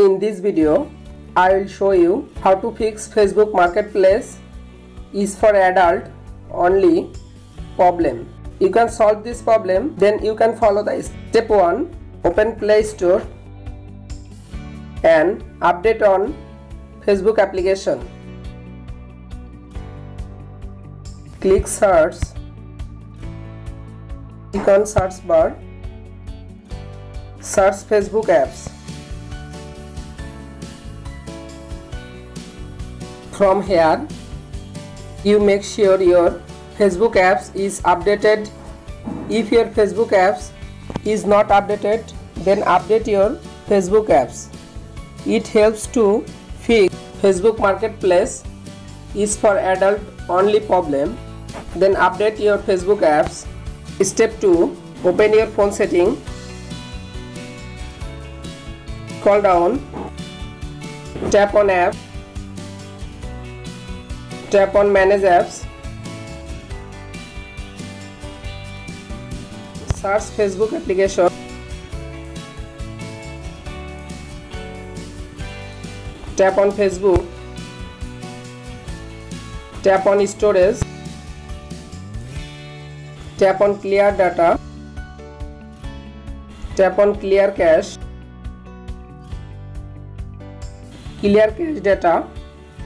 In this video, I will show you how to fix Facebook Marketplace is for adult only problem. You can solve this problem, then you can follow the step 1. Open Play Store and update on Facebook application. Click search. Click on search bar. Search Facebook apps. From here, you make sure your Facebook apps is updated. If your Facebook apps is not updated, then update your Facebook apps. It helps to fix Facebook Marketplace is for adult only problem. Then update your Facebook apps. Step 2. Open your phone setting. Scroll down. Tap on app. Tap on manage apps. Search Facebook application. Tap on Facebook. Tap on storage. Tap on clear data. Tap on clear cache. Clear cache data.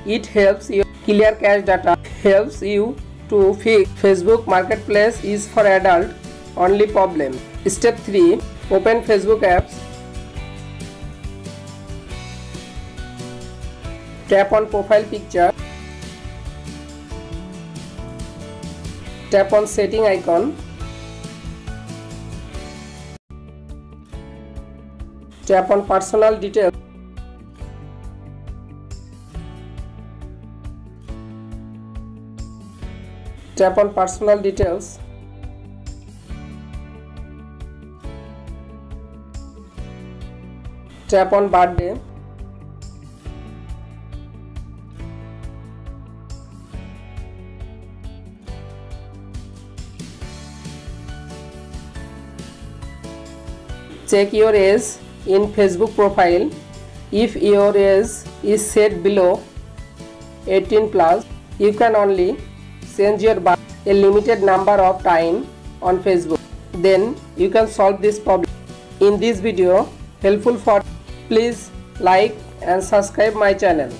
It helps you. Clear cache data helps you to fix Facebook Marketplace is for adult only problem. Step 3. Open Facebook apps. Tap on profile picture. Tap on setting icon. Tap on personal details. Tap on personal details. Tap on birthday. Check your age in Facebook profile. If your age is set below 18 plus, you can only change your birth a limited number of time on Facebook. Then you can solve this problem. In this video helpful for, please like and subscribe my channel.